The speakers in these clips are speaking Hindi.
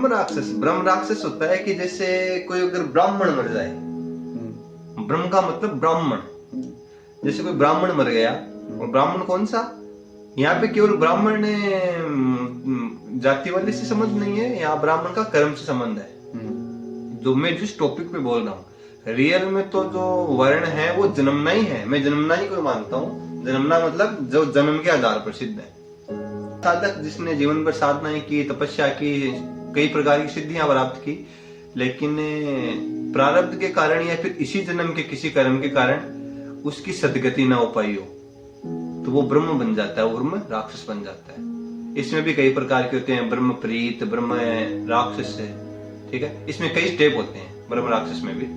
ब्रह्म राक्षस होता है कि जैसे कोई अगर ब्राह्मण मर जाए, ब्रह्म का मतलब ब्राह्मण, जैसे कोई ब्राह्मण मर गया, और ब्राह्मण कौन सा, यहाँ पे केवल ब्राह्मण जाति वाले से संबंध नहीं है, यहाँ ब्राह्मण का कर्म से संबंध है। जो मैं जिस टॉपिक पे बोल रहा हूँ, रियल में तो जो वर्ण है वो जन्मना ही है, मैं जन्मना ही को मानता हूँ। जन्मना मतलब जो जन्म के आधार पर सिद्ध है। साधक जिसने जीवन भर साधनाएं की, तपस्या की, कई प्रकार की सिद्धियां प्राप्त की, लेकिन प्रारब्ध के कारण या फिर इसी जन्म के किसी कर्म के कारण उसकी सदगति ना हो पाई हो, तो वो ब्रह्म बन जाता है, वो ब्रह्म राक्षस बन जाता है। इसमें भी कई प्रकार के होते हैं, ब्रह्म प्रीत, ब्रह्म राक्षस है, ठीक है। इसमें कई स्टेप होते हैं ब्रह्म राक्षस में भी।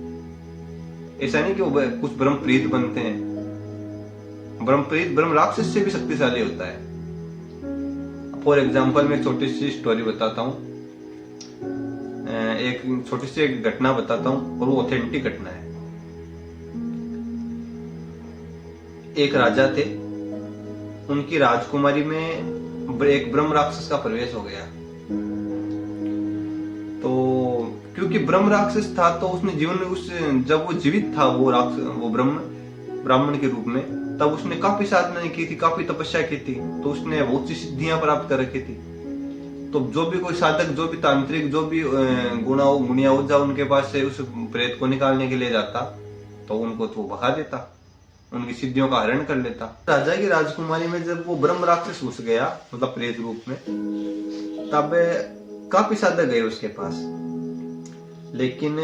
ऐसा नहीं कि वो कुछ ब्रह्म प्रीत बनते हैं, ब्रह्म प्रीत ब्रह्म राक्षस से भी शक्तिशाली होता है। फॉर एग्जाम्पल मैं छोटी सी स्टोरी बताता हूँ, एक छोटी सी एक घटना बताता हूँ, और वो ऑथेंटिक घटना है। एक राजा थे, उनकी राजकुमारी में एक ब्रह्म राक्षस का प्रवेश हो गया। तो क्योंकि ब्रह्म राक्षस था, तो उसने जीवन में उस जब वो जीवित था, वो ब्राह्मण के रूप में, तब उसने काफी साधनाएं की थी, काफी तपस्या की थी, तो उसने बहुत सी सिद्धियां प्राप्त कर रखी थी। तो जो भी कोई साधक, जो भी तांत्रिक, जो भी गुणिया ओझा उनके पास से उस प्रेत को निकालने के लिए जाता, तो उनको तो भगा देता, उनकी सिद्धियों का हरण कर लेता। राजा की राजकुमारी में जब वो ब्रह्म राक्षस घुस गया, मतलब प्रेत रूप में, तब काफी साधक गए उसके पास, लेकिन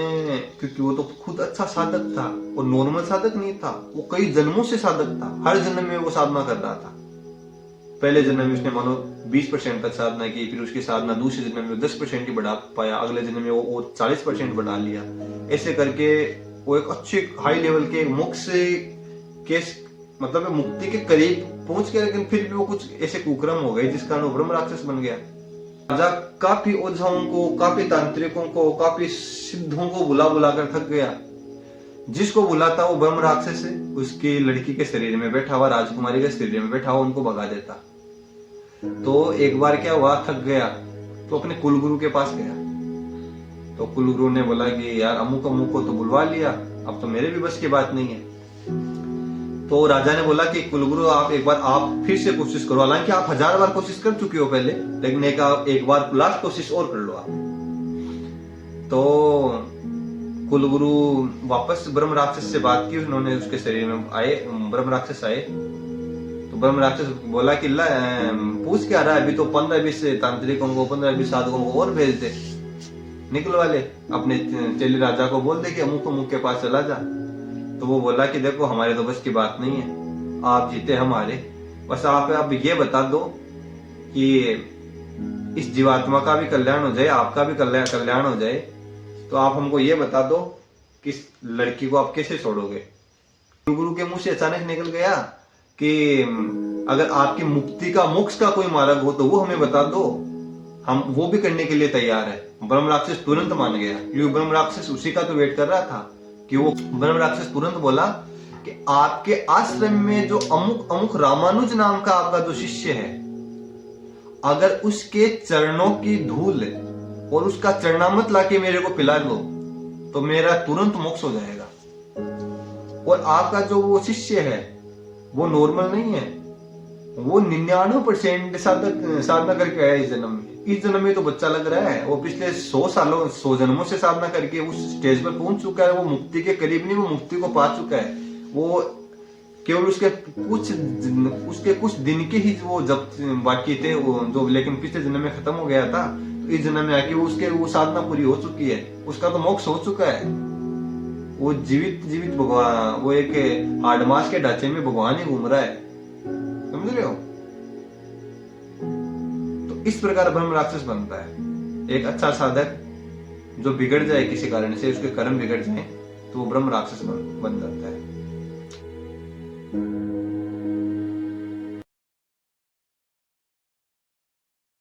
क्योंकि वो तो खुद अच्छा साधक था, वो नॉर्मल साधक नहीं था, वो कई जन्मों से साधक था, हर जन्म में वो साधना कर रहा था। पहले जन्म में उसने मानो 20% तक साधना की, फिर उसकी साधना दूसरे जन्म में 10% ही बढ़ा पाया, अगले जन्म में वो 40% बढ़ा लिया। ऐसे करके वो एक अच्छे हाई लेवल के मोक्ष के, मतलब मुक्ति के करीब पहुंच गया, लेकिन फिर भी वो कुछ ऐसे कुकर्म हो गए जिस कारण वो ब्रह्म राक्षस बन गया। राजा काफी ओझाओं को, काफी तांत्रिकों को, काफी सिद्धों को बुला बुला कर थक गया। जिसको बुलाता वो ब्रह्म राक्षस है, उसकी लड़की के शरीर में बैठा हुआ, राजकुमारी के शरीर में बैठा हुआ उनको भगा देता। तो एक बार क्या हुआ, थक गया तो अपने कुलगुरु के पास गया। तो कुलगुरु ने बोला कि यार अमुक अमुक को तो बुलवा लिया, अब तो मेरे भी बस की बात नहीं है। तो राजा ने बोला कि कुलगुरु आप एक बार आप फिर से कोशिश करो, हालांकि आप 1000 बार कोशिश कर चुके हो पहले, लेकिन एक बार लास्ट कोशिश और कर लो आप। तो कुलगुरु वापस ब्रह्म राक्षस से बात की, उन्होंने उसके शरीर में आए, ब्रह्म राक्षस आए। तो ब्रह्म राक्षस बोला कि पूछ क्या रहा है, अभी तो 15-20 तांत्रिकों को, 15-20 साधकों को और भेज दे, निकलवा ले, अपने चेले राजा को बोल दे कि अमुक अमुक के पास चला जा। तो वो बोला कि देखो हमारे तो बस की बात नहीं है, आप जीते हम हारे, बस आप अब ये बता दो कि इस जीवात्मा का भी कल्याण हो जाए, आपका भी कल्याण हो जाए, तो आप हमको ये बता दो कि इस लड़की को आप कैसे छोड़ोगे। गुरु के मुंह से अचानक निकल गया कि अगर आपकी मुक्ति का, मोक्ष का कोई मार्ग हो तो वो हमें बता दो, हम वो भी करने के लिए तैयार है। ब्रह्म राक्षस तुरंत मान गया, क्योंकि ब्रह्म राक्षस उसी का तो वेट कर रहा था कि वो ब्रह्म राक्षस तुरंत बोला कि आपके आश्रम में जो अमुक अमुक रामानुज नाम का आपका जो शिष्य है, अगर उसके चरणों की धूल और उसका चरणामृत लाके मेरे को पिला लो तो मेरा तुरंत मोक्ष हो जाएगा। और आपका जो वो शिष्य है वो नॉर्मल नहीं है, वो 99% साधना करके आया इस जन्म में। इस जन्म में तो बच्चा लग रहा है, वो पिछले 100 जन्मों से साधना करके उस स्टेज पर पहुंच चुका है, वो मुक्ति के करीब नहीं, वो मुक्ति को पा चुका है। वो केवल उसके कुछ दिन के ही वो जब बाकी थे, वो जो लेकिन पिछले जन्म में खत्म हो गया था, तो इस जन्म में आके वो साधना पूरी हो चुकी है, उसका तो मोक्ष हो चुका है। वो जीवित भगवान, वो एक आडमास के ढांचे में भगवान ही घूम रहा है, समझ रहे हो। तो इस प्रकार ब्रह्म राक्षस बनता है। एक अच्छा साधक जो बिगड़ जाए किसी कारण से, उसके कर्म बिगड़ जाए, तो वो ब्रह्म राक्षस बन जाता है।